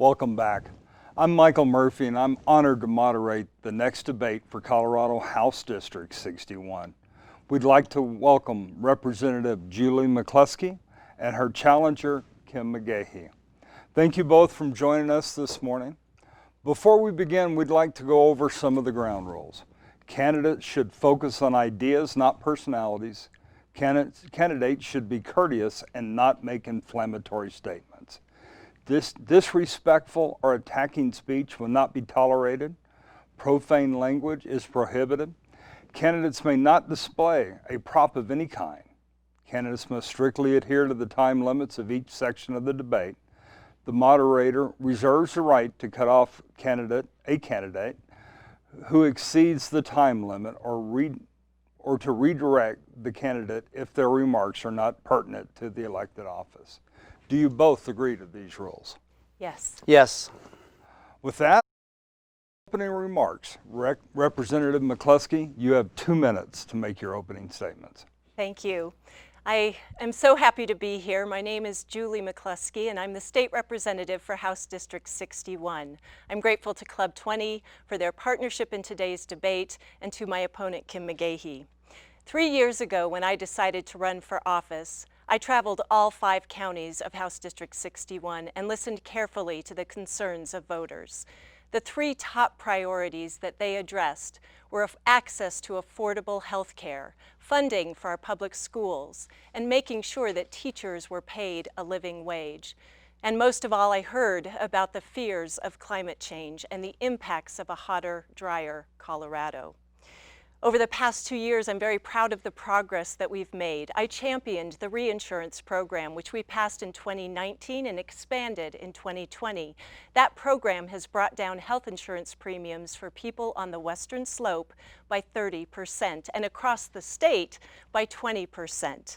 Welcome back. I'm Michael Murphy, and I'm honored to moderate the next debate for Colorado House District 61. We'd like to welcome Representative Julie McCluskie and her challenger, Kim McGahey. Thank you both for joining us this morning. Before we begin, we'd like to go over some of the ground rules. Candidates should focus on ideas, not personalities. Candidates should be courteous and not make inflammatory statements. Disrespectful or attacking speech will not be tolerated. Profane language is prohibited. Candidates may not display a prop of any kind. Candidates must strictly adhere to the time limits of each section of the debate. The moderator reserves the right to cut off a candidate who exceeds the time limit or to redirect the candidate if their remarks are not pertinent to the elected office. Do you both agree to these rules? Yes. Yes. With that, opening remarks. Representative McCluskie, you have 2 minutes to make your opening statements. Thank you. I am so happy to be here. My name is Julie McCluskie, and I'm the state representative for House District 61. I'm grateful to Club 20 for their partnership in today's debate and to my opponent, Kim McGahey. 3 years ago, when I decided to run for office, I traveled all 5 counties of House District 61 and listened carefully to the concerns of voters. The 3 top priorities that they addressed were access to affordable health care, funding for our public schools, and making sure that teachers were paid a living wage. And most of all, I heard about the fears of climate change and the impacts of a hotter, drier Colorado. Over the past 2 years, I'm very proud of the progress that we've made. I championed the reinsurance program, which we passed in 2019 and expanded in 2020. That program has brought down health insurance premiums for people on the Western Slope by 30% and across the state by 20%.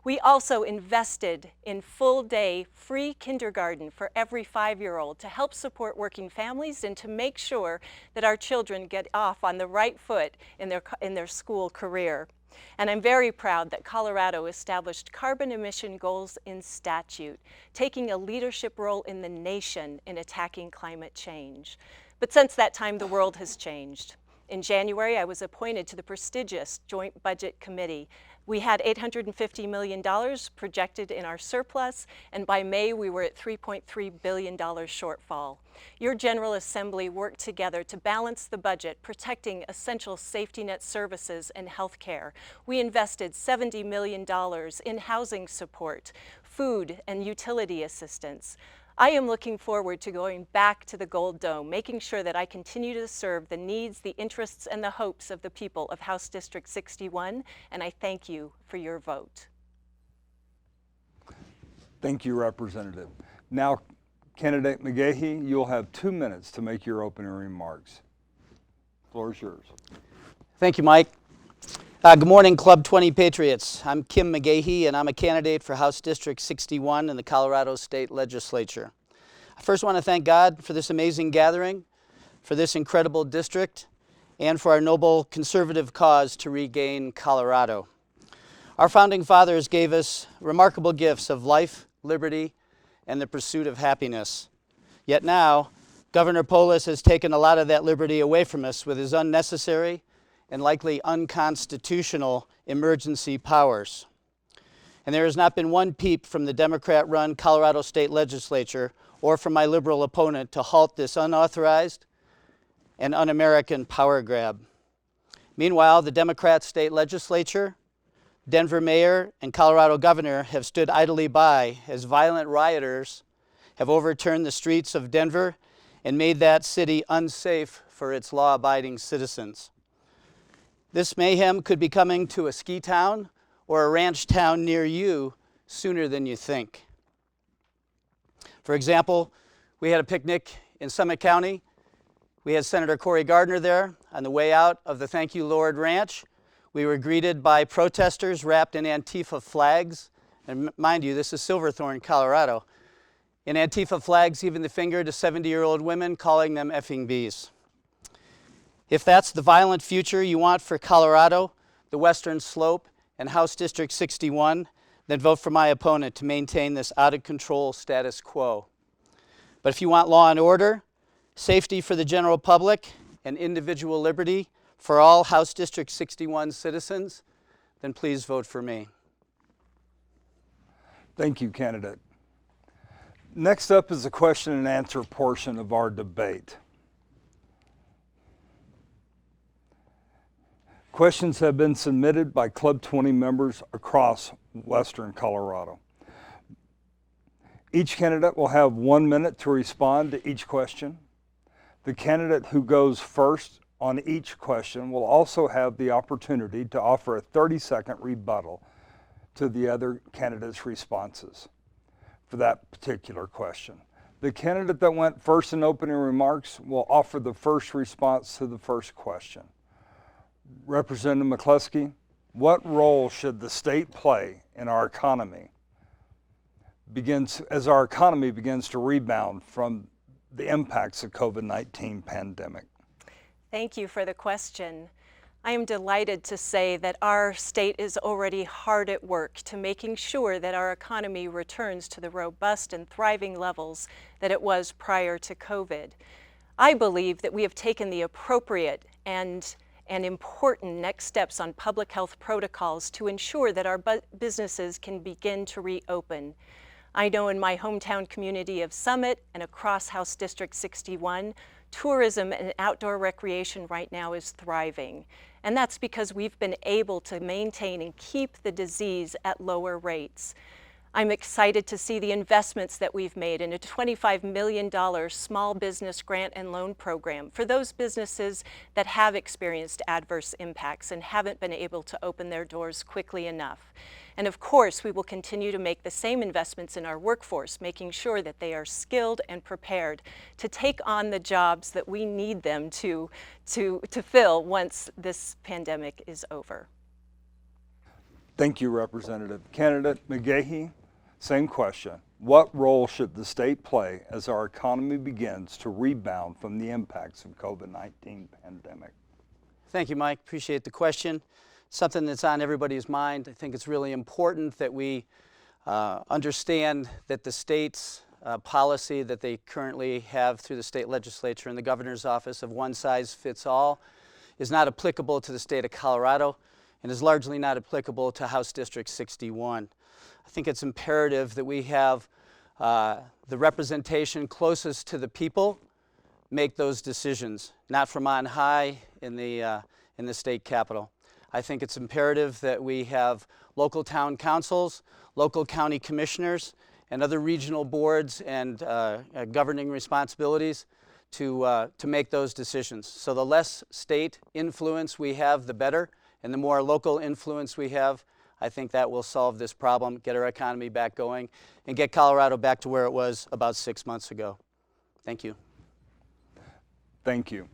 We also invested in full-day free kindergarten for every 5-year-old to help support working families and to make sure that our children get off on the right foot in their school career. And I'm very proud that Colorado established carbon emission goals in statute, taking a leadership role in the nation in attacking climate change. But since that time, the world has changed. In January, I was appointed to the prestigious Joint Budget Committee. We had $850 million projected in our surplus, and by May we were at $3.3 billion shortfall. Your General Assembly worked together to balance the budget, protecting essential safety net services and health care. We invested $70 million in housing support, food and utility assistance. I am looking forward to going back to the Gold Dome, making sure that I continue to serve the needs, the interests, and the hopes of the people of House District 61, and I thank you for your vote. Thank you, Representative. Now, Candidate McGahey, you'll have 2 minutes to make your opening remarks. The floor is yours. Thank you, Mike. Good morning, Club 20 Patriots. I'm Kim McGahey, and I'm a candidate for House District 61 in the Colorado State Legislature. I first want to thank God for this amazing gathering, for this incredible district, and for our noble conservative cause to regain Colorado. Our founding fathers gave us remarkable gifts of life, liberty, and the pursuit of happiness. Yet now, Governor Polis has taken a lot of that liberty away from us with his unnecessary and likely unconstitutional emergency powers. And there has not been one peep from the Democrat-run Colorado State Legislature or from my liberal opponent to halt this unauthorized and un-American power grab. Meanwhile, the Democrat State Legislature, Denver Mayor, and Colorado Governor have stood idly by as violent rioters have overturned the streets of Denver and made that city unsafe for its law-abiding citizens. This mayhem could be coming to a ski town or a ranch town near you sooner than you think. For example, we had a picnic in Summit County. We had Senator Cory Gardner there. On the way out of the Thank You Lord Ranch, we were greeted by protesters wrapped in Antifa flags. And mind you, this is Silverthorne, Colorado. In Antifa flags, even the finger to 70-year-old women, calling them effing bees. If that's the violent future you want for Colorado, the Western Slope, and House District 61, then vote for my opponent to maintain this out-of-control status quo. But if you want law and order, safety for the general public, and individual liberty for all House District 61 citizens, then please vote for me. Thank you, candidate. Next up is the question and answer portion of our debate. Questions have been submitted by Club 20 members across Western Colorado. Each candidate will have 1 minute to respond to each question. The candidate who goes first on each question will also have the opportunity to offer a 30-second rebuttal to the other candidate's responses for that particular question. The candidate that went first in opening remarks will offer the first response to the first question. Representative McCluskie, what role should the state play in our economy as our economy begins to rebound from the impacts of COVID-19 pandemic? Thank you for the question. I am delighted to say that our state is already hard at work to making sure that our economy returns to the robust and thriving levels that it was prior to COVID. I believe that we have taken the appropriate and important next steps on public health protocols to ensure that our businesses can begin to reopen. I know in my hometown community of Summit and across House District 61, tourism and outdoor recreation right now is thriving. And that's because we've been able to maintain and keep the disease at lower rates. I'm excited to see the investments that we've made in a $25 million small business grant and loan program for those businesses that have experienced adverse impacts and haven't been able to open their doors quickly enough. And of course, we will continue to make the same investments in our workforce, making sure that they are skilled and prepared to take on the jobs that we need them to fill once this pandemic is over. Thank you, Representative. Candidate McGahey, same question. What role should the state play as our economy begins to rebound from the impacts of COVID-19 pandemic? Thank you, Mike. Appreciate the question. Something that's on everybody's mind. I think it's really important that we understand that the state's policy that they currently have through the state legislature and the governor's office of one size fits all is not applicable to the state of Colorado and is largely not applicable to House District 61. I think it's imperative that we have the representation closest to the people make those decisions, not from on high in the state capitol. I think it's imperative that we have local town councils, local county commissioners, and other regional boards and governing responsibilities to make those decisions. So the less state influence we have, the better, and the more local influence we have, I think that will solve this problem, get our economy back going, and get Colorado back to where it was about 6 months ago. Thank you. Thank you.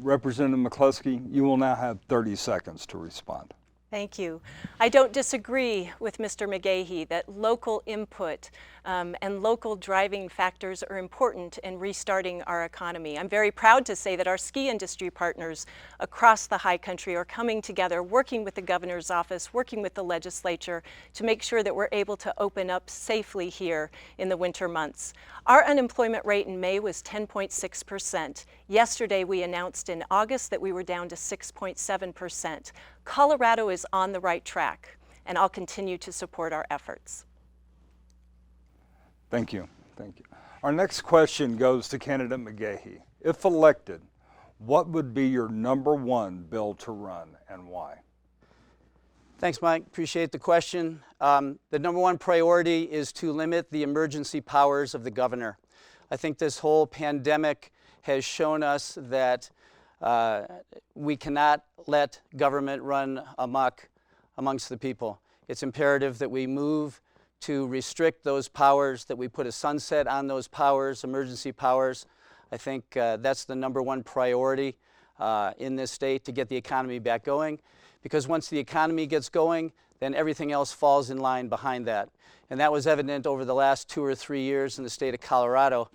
Representative McCluskie, you will now have 30 seconds to respond. Thank you. I don't disagree with Mr. McGahey that local input and local driving factors are important in restarting our economy. I'm very proud to say that our ski industry partners across the high country are coming together, working with the governor's office, working with the legislature to make sure that we're able to open up safely here in the winter months. Our unemployment rate in May was 10.6%. Yesterday we announced in August that we were down to 6.7%. Colorado is on the right track, and I'll continue to support our efforts. Thank you. Thank you. Our next question goes to candidate McGahey. If elected, what would be your #1 bill to run and why? Thanks, Mike. Appreciate the question. The #1 priority is to limit the emergency powers of the governor. I think this whole pandemic has shown us that we cannot let government run amok amongst the people. It's imperative that we move to restrict those powers, that we put a sunset on those powers, emergency powers. I think that's the #1 priority in this state to get the economy back going. Because once the economy gets going, then everything else falls in line behind that. And that was evident over the last 2 or 3 years in the state of Colorado,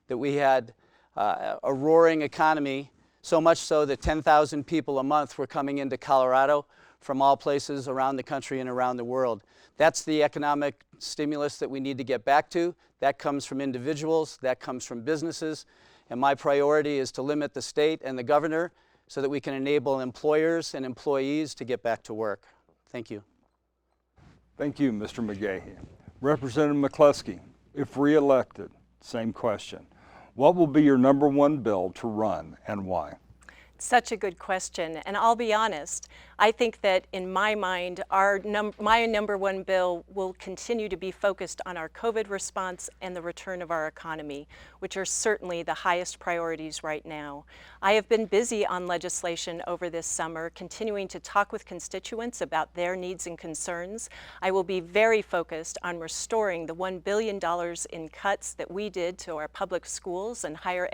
that we had a roaring economy, so much so that 10,000 people a month were coming into Colorado from all places around the country and around the world. That's the economic stimulus that we need to get back to. That comes from individuals, that comes from businesses, and my priority is to limit the state and the governor so that we can enable employers and employees to get back to work. Thank you. Thank you, Mr. McGahey. Representative McCluskie, if re-elected, same question. What will be your number one bill to run and why? Such a good question, and I'll be honest, I think that in my mind, my number one bill will continue to be focused on our COVID response and the return of our economy, which are certainly the highest priorities right now. I have been busy on legislation over this summer, continuing to talk with constituents about their needs and concerns. I will be very focused on restoring the $1 billion in cuts that we did to our public schools and higher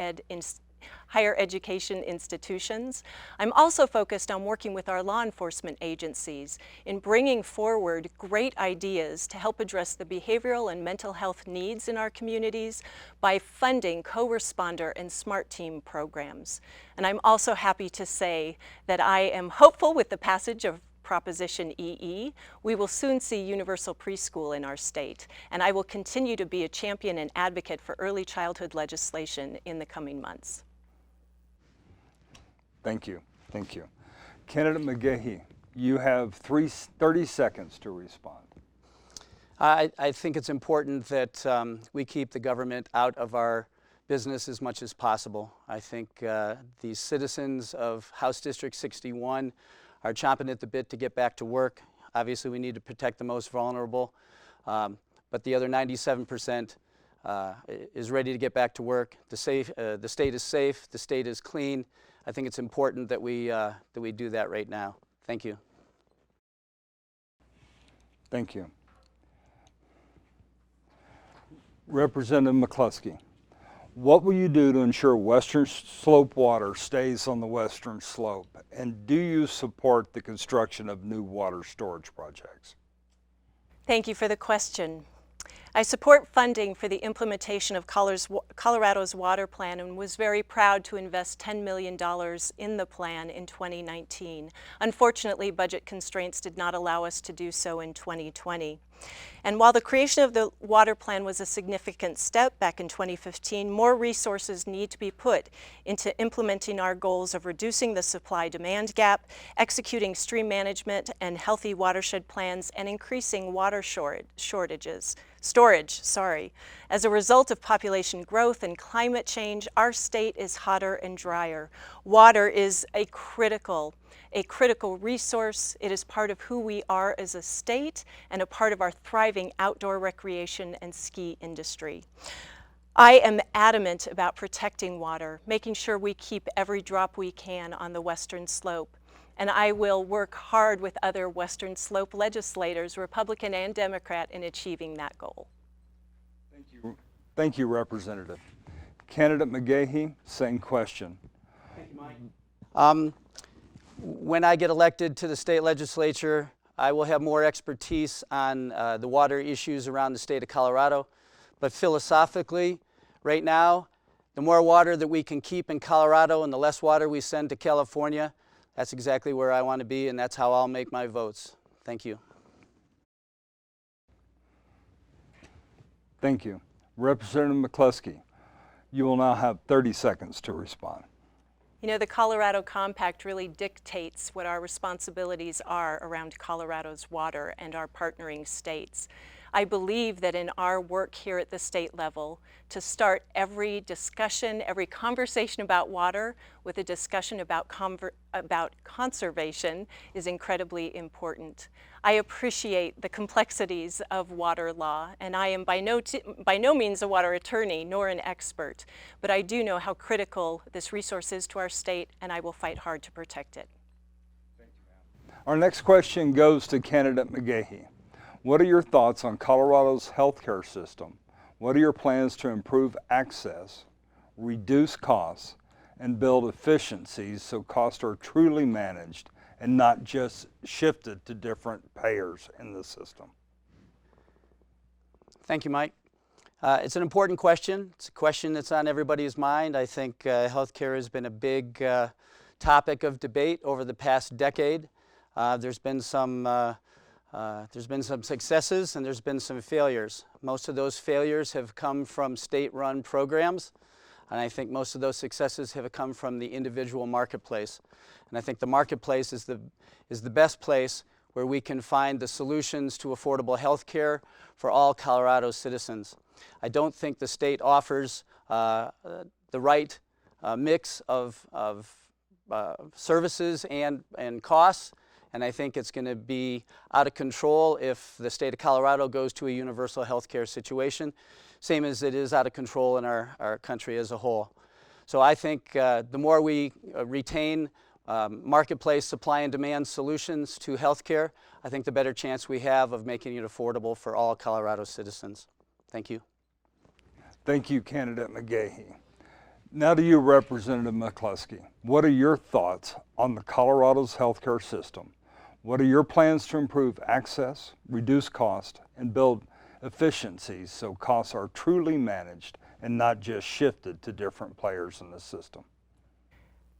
education institutions. I'm also focused on working with our law enforcement agencies in bringing forward great ideas to help address the behavioral and mental health needs in our communities by funding co-responder and SMART team programs. And I'm also happy to say that I am hopeful with the passage of Proposition EE, we will soon see universal preschool in our state, and I will continue to be a champion and advocate for early childhood legislation in the coming months. Thank you. Thank you. Candidate McGahey, you have 30 seconds to respond. I think it's important that we keep the government out of our business as much as possible. I think the citizens of House District 61 are chomping at the bit to get back to work. Obviously, we need to protect the most vulnerable, but the other 97% is ready to get back to work. The state is safe, the state is clean. I think it's important that we do that right now. Thank you. Thank you. Representative McCluskie, what will you do to ensure Western Slope water stays on the Western Slope? And do you support the construction of new water storage projects? Thank you for the question. I support funding for the implementation of Colorado's water plan and was very proud to invest $10 million in the plan in 2019. Unfortunately, budget constraints did not allow us to do so in 2020. And while the creation of the water plan was a significant step back in 2015, more resources need to be put into implementing our goals of reducing the supply-demand gap, executing stream management and healthy watershed plans, and increasing water storage. As a result of population growth and climate change, our state is hotter and drier. Water is a critical resource. It is part of who we are as a state and a part of our thriving outdoor recreation and ski industry. I am adamant about protecting water, making sure we keep every drop we can on the Western Slope. And I will work hard with other Western Slope legislators, Republican and Democrat, in achieving that goal. Thank you, Representative. Candidate McGahey, same question. Thank you, Mike. When I get elected to the state legislature, I will have more expertise on the water issues around the state of Colorado. But philosophically, right now, the more water that we can keep in Colorado and the less water we send to California, that's exactly where I want to be, and that's how I'll make my votes. Thank you. Thank you. Representative McCluskie, you will now have 30 seconds to respond. You know, the Colorado Compact really dictates what our responsibilities are around Colorado's water and our partnering states. I believe that in our work here at the state level, to start every discussion, every conversation about water with a discussion about conservation is incredibly important. I appreciate the complexities of water law, and I am by no means a water attorney nor an expert, but I do know how critical this resource is to our state, and I will fight hard to protect it. Thank you, ma'am. Our next question goes to candidate McGahey. What are your thoughts on Colorado's healthcare system? What are your plans to improve access, reduce costs, and build efficiencies so costs are truly managed and not just shifted to different payers in the system? Thank you, Mike. It's an important question. It's a question that's on everybody's mind. I think healthcare has been a big topic of debate over the past decade. There's been some successes and there's been some failures. Most of those failures have come from state-run programs, and I think most of those successes have come from the individual marketplace. And I think the marketplace is the best place where we can find the solutions to affordable health care for all Colorado citizens. I don't think the state offers the right mix of services and costs, and I think it's going to be out of control if the state of Colorado goes to a universal health care situation, same as it is out of control in our country as a whole. So I think the more we retain marketplace supply and demand solutions to health care, I think the better chance we have of making it affordable for all Colorado citizens. Thank you. Thank you, candidate McGahey. Now to you, Representative McCluskie. What are your thoughts on the Colorado's healthcare system? What are your plans to improve access, reduce cost, and build efficiencies so costs are truly managed and not just shifted to different players in the system?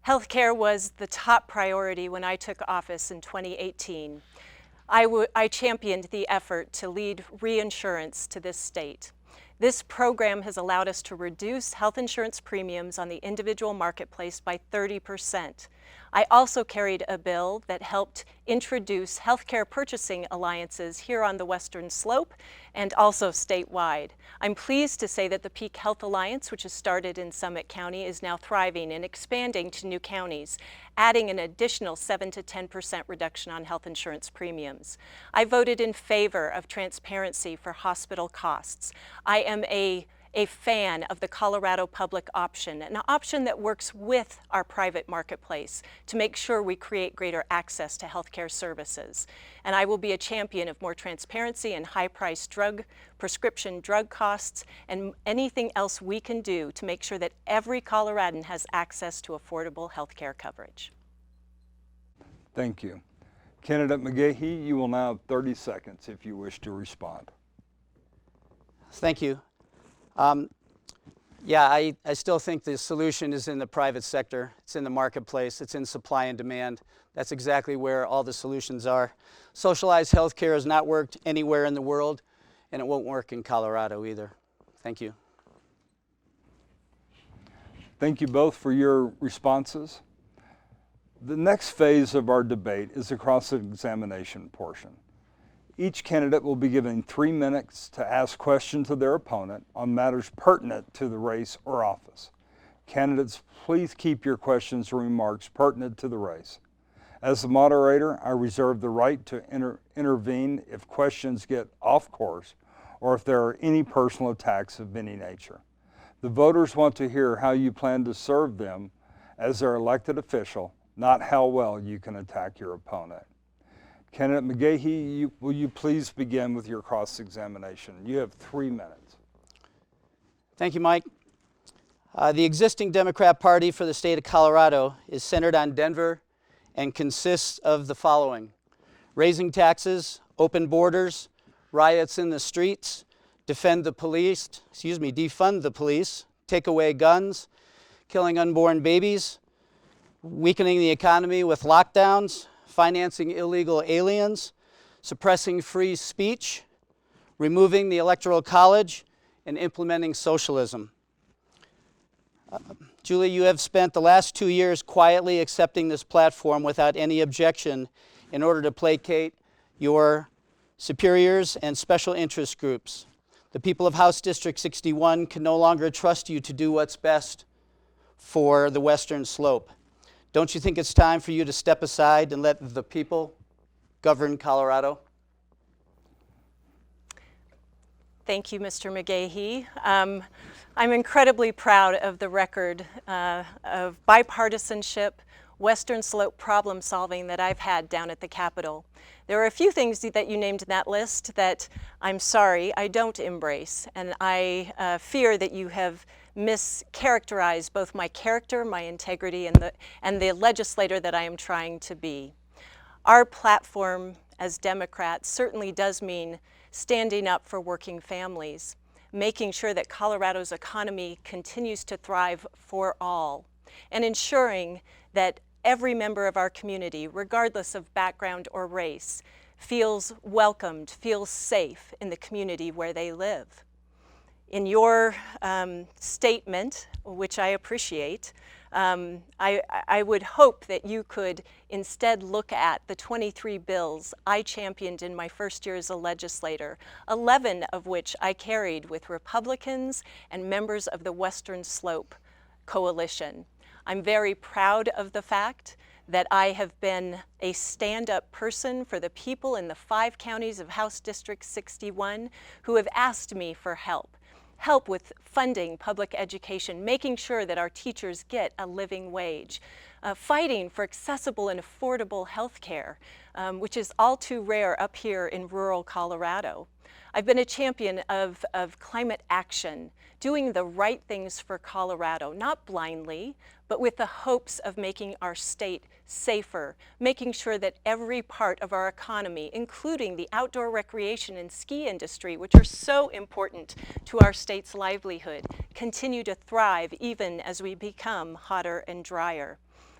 Healthcare was the top priority when I took office in 2018. I championed the effort to lead reinsurance to this state. This program has allowed us to reduce health insurance premiums on the individual marketplace by 30%. I also carried a bill that helped introduce healthcare purchasing alliances here on the Western Slope and also statewide. I'm pleased to say that the Peak Health Alliance, which has started in Summit County, is now thriving and expanding to new counties, adding an additional 7 to 10% reduction on health insurance premiums. I voted in favor of transparency for hospital costs. I am a fan of the Colorado public option, an option that works with our private marketplace to make sure we create greater access to healthcare services. And I will be a champion of more transparency and high-priced prescription drug costs, and anything else we can do to make sure that every Coloradan has access to affordable healthcare coverage. Thank you. Candidate McGahey, you will now have 30 seconds if you wish to respond. Thank you. Yeah, I still think the solution is in the private sector. It's in the marketplace. It's in supply and demand. That's exactly where all the solutions are. Socialized healthcare has not worked anywhere in the world, and it won't work in Colorado either. Thank you. Thank you both for your responses. The next phase of our debate is the cross-examination portion. Each candidate will be given 3 minutes to ask questions of their opponent on matters pertinent to the race or office. Candidates, please keep your questions and remarks pertinent to the race. As the moderator, I reserve the right to intervene if questions get off course or if there are any personal attacks of any nature. The voters want to hear how you plan to serve them as their elected official, not how well you can attack your opponent. Candidate McGahey, will you please begin with your cross-examination? You have 3 minutes. Thank you, Mike. The existing Democrat Party for the state of Colorado is centered on Denver and consists of the following: raising taxes, open borders, riots in the streets, defund the police, take away guns, killing unborn babies, weakening the economy with lockdowns, financing illegal aliens, suppressing free speech, removing the Electoral College, and implementing socialism. Julie, you have spent the last 2 years quietly accepting this platform without any objection in order to placate your superiors and special interest groups. The people of House District 61 can no longer trust you to do what's best for the Western Slope. Don't you think it's time for you to step aside and let the people govern Colorado? Thank you, Mr. McGahey. I'm incredibly proud of the record of bipartisanship, Western Slope problem solving that I've had down at the Capitol. There are a few things that you named in that list that I'm sorry I don't embrace, and I fear that you have mischaracterized both my character, my integrity, and the legislator that I am trying to be. Our platform as Democrats certainly does mean standing up for working families, making sure that Colorado's economy continues to thrive for all, and ensuring that every member of our community, regardless of background or race, feels welcomed, feels safe in the community where they live. In your statement, which I appreciate, I would hope that you could instead look at the 23 bills I championed in my first year as a legislator, 11 of which I carried with Republicans and members of the Western Slope Coalition. I'm very proud of the fact that I have been a stand-up person for the people in the 5 counties of House District 61 who have asked me for help with funding public education, making sure that our teachers get a living wage, fighting for accessible and affordable health care, which is all too rare up here in rural Colorado. I've been a champion of climate action, doing the right things for Colorado, not blindly, but with the hopes of making our state safer, making sure that every part of our economy, including the outdoor recreation and ski industry, which are so important to our state's livelihood, continue to thrive even as we become hotter and drier.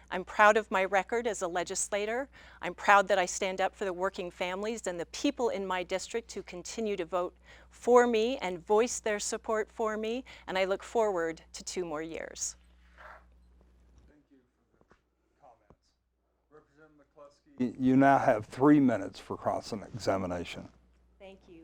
I'm proud of my record as a legislator. I'm proud that I stand up for the working families and the people in my district who continue to vote for me and voice their support for me, and I look forward to 2 more years. Thank you for the comments. Representative McCluskie, you now have 3 minutes for cross-examination. Thank you.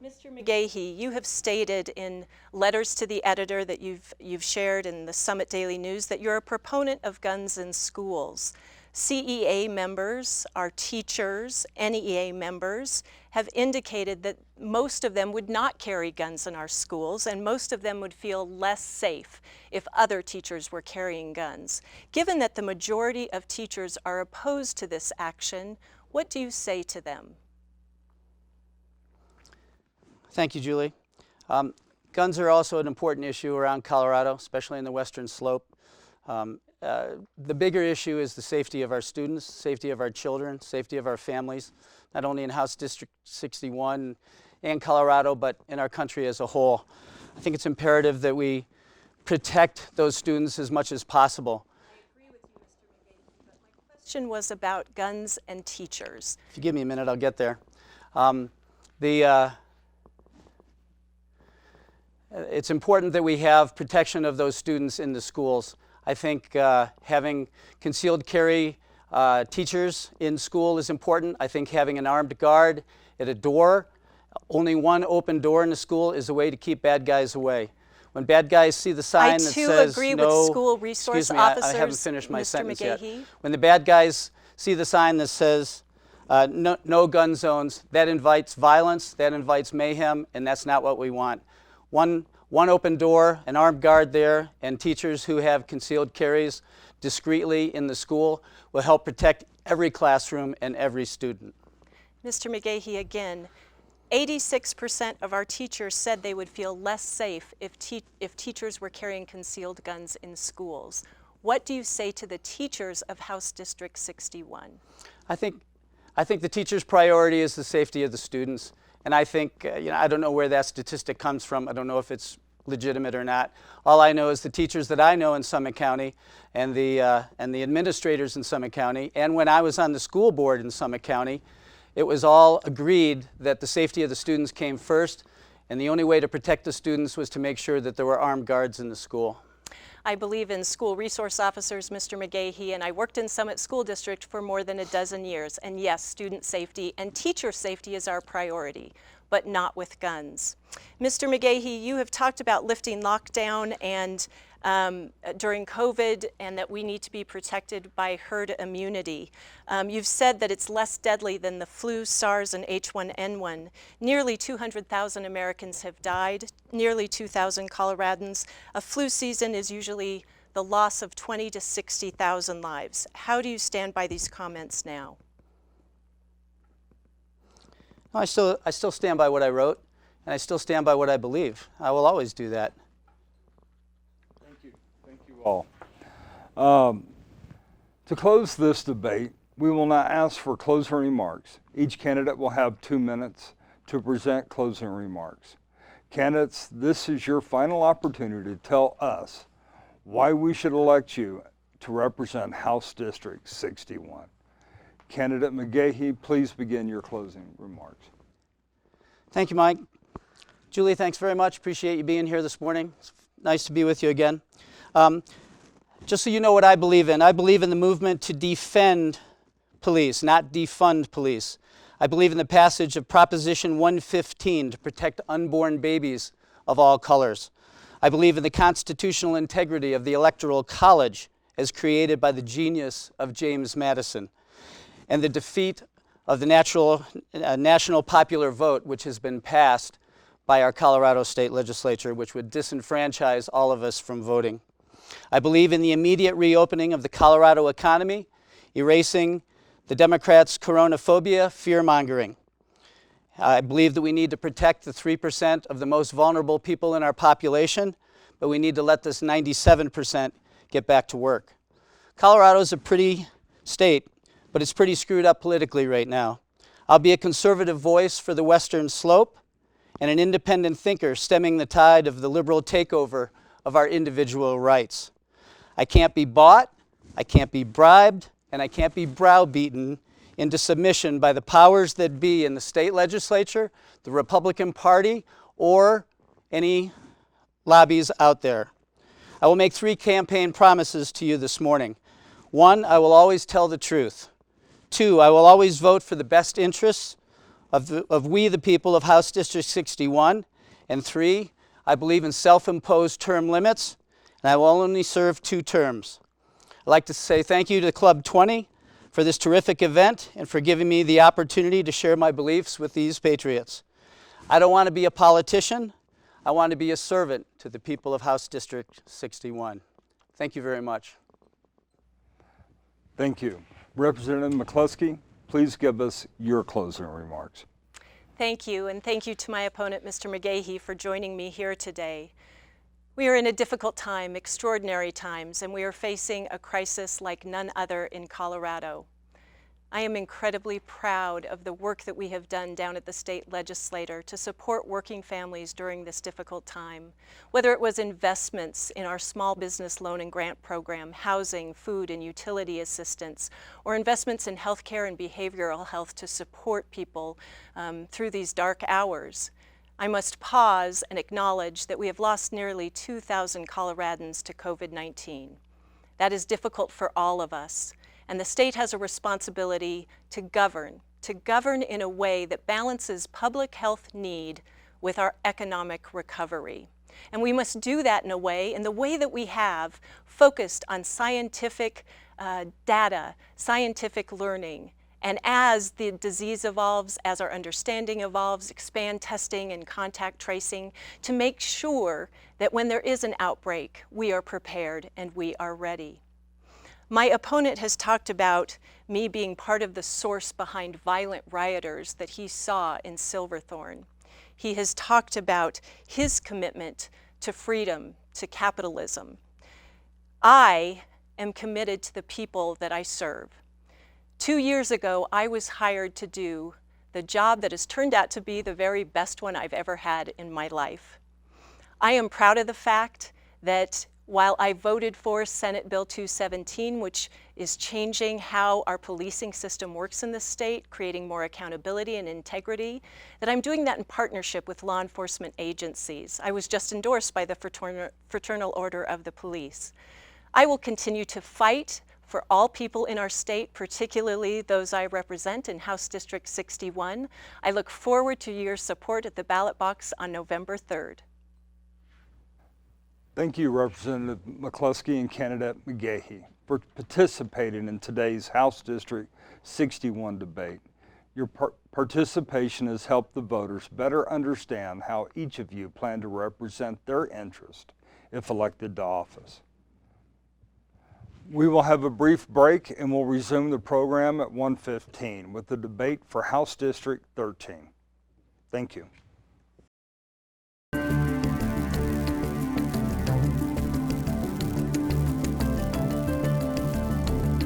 Mr. McGahey, you have stated in letters to the editor that you've shared in the Summit Daily News that you're a proponent of guns in schools. CEA members, our teachers, NEA members have indicated that most of them would not carry guns in our schools, and most of them would feel less safe if other teachers were carrying guns. Given that the majority of teachers are opposed to this action, what do you say to them? Thank you, Julie. Guns are also an important issue around Colorado, especially in the Western Slope. The bigger issue is the safety of our students, safety of our children, safety of our families, not only in House District 61 and Colorado, but in our country as a whole. I think it's imperative that we protect those students as much as possible. I agree with you, Mr. McGahey, but my question was about guns and teachers. If you give me a minute, I'll get there. It's important that we have protection of those students in the schools. I think having concealed carry teachers in school is important. I think having an armed guard at a door, only one open door in the school, is a way to keep bad guys away. When bad guys see the sign that says no... I too agree with school resource officers, I haven't finished my Mr. sentence McGahey. yet. When the bad guys see the sign that says no gun zones, that invites violence, that invites mayhem, and that's not what we want. One open door, an armed guard there, and teachers who have concealed carries discreetly in the school will help protect every classroom and every student. Mr. McGahey, again, 86% of our teachers said they would feel less safe if teachers were carrying concealed guns in schools. What do you say to the teachers of House District 61? I think the teacher's priority is the safety of the students. And I think, I don't know where that statistic comes from. I don't know if it's legitimate or not. All I know is the teachers that I know in Summit County and the administrators in Summit County, and when I was on the school board in Summit County, it was all agreed that the safety of the students came first, and the only way to protect the students was to make sure that there were armed guards in the school. I believe in school resource officers, Mr. McGahey, and I worked in Summit School District for more than a dozen years. And yes, student safety and teacher safety is our priority, but not with guns. Mr. McGahey, you have talked about lifting lockdown and during COVID, and that we need to be protected by herd immunity. You've said that it's less deadly than the flu, SARS, and H1N1. Nearly 200,000 Americans have died, nearly 2,000 Coloradans. A flu season is usually the loss of 20 to 60,000 lives. How do you stand by these comments now? I still stand by what I wrote, and I still stand by what I believe. I will always do that. Thank you all. To close this debate, we will now ask for closing remarks. Each candidate will have 2 minutes to present closing remarks. Candidates, this is your final opportunity to tell us why we should elect you to represent House District 61. Candidate McGahey, please begin your closing remarks. Thank you, Mike. Julie, thanks very much. Appreciate you being here this morning. It's nice to be with you again. Just so you know what I believe in the movement to defend police, not defund police. I believe in the passage of Proposition 115 to protect unborn babies of all colors. I believe in the constitutional integrity of the Electoral College as created by the genius of James Madison, and the defeat of the national popular vote, which has been passed by our Colorado State Legislature, which would disenfranchise all of us from voting. I believe in the immediate reopening of the Colorado economy, erasing the Democrats' coronaphobia, fear-mongering. I believe that we need to protect the 3% of the most vulnerable people in our population, but we need to let this 97% get back to work. Colorado's a pretty state, but it's pretty screwed up politically right now. I'll be a conservative voice for the Western Slope and an independent thinker stemming the tide of the liberal takeover of our individual rights. I can't be bought, I can't be bribed, and I can't be browbeaten into submission by the powers that be in the state legislature, the Republican Party, or any lobbies out there. I will make 3 campaign promises to you this morning. 1, I will always tell the truth. 2, I will always vote for the best interests of we, the people of House District 61. And 3, I believe in self-imposed term limits, and I will only serve 2 terms. I'd like to say thank you to Club 20 for this terrific event and for giving me the opportunity to share my beliefs with these patriots. I don't want to be a politician. I want to be a servant to the people of House District 61. Thank you very much. Thank you. Representative McCluskie, please give us your closing remarks. Thank you, and thank you to my opponent, Mr. McGahey, for joining me here today. We are in a difficult time, extraordinary times, and we are facing a crisis like none other in Colorado. I am incredibly proud of the work that we have done down at the state legislature to support working families during this difficult time, whether it was investments in our small business loan and grant program, housing, food, and utility assistance, or investments in healthcare and behavioral health to support people through these dark hours. I must pause and acknowledge that we have lost nearly 2,000 Coloradans to COVID-19. That is difficult for all of us, and the state has a responsibility to govern in a way that balances public health need with our economic recovery. And we must do that in the way that we have, focused on scientific data, scientific learning. And as the disease evolves, as our understanding evolves, expand testing and contact tracing to make sure that when there is an outbreak, we are prepared and we are ready. My opponent has talked about me being part of the source behind violent rioters that he saw in Silverthorne. He has talked about his commitment to freedom, to capitalism. I am committed to the people that I serve. 2 years ago, I was hired to do the job that has turned out to be the very best one I've ever had in my life. I am proud of the fact that while I voted for Senate Bill 217, which is changing how our policing system works in the state, creating more accountability and integrity, that I'm doing that in partnership with law enforcement agencies. I was just endorsed by the Fraternal Order of the Police. I will continue to fight for all people in our state, particularly those I represent in House District 61. I look forward to your support at the ballot box on November 3rd. Thank you, Representative McCluskie and candidate McGahey, for participating in today's House District 61 debate. Your participation has helped the voters better understand how each of you plan to represent their interest if elected to office. We will have a brief break and we'll resume the program at 1:15 with the debate for House District 13. Thank you.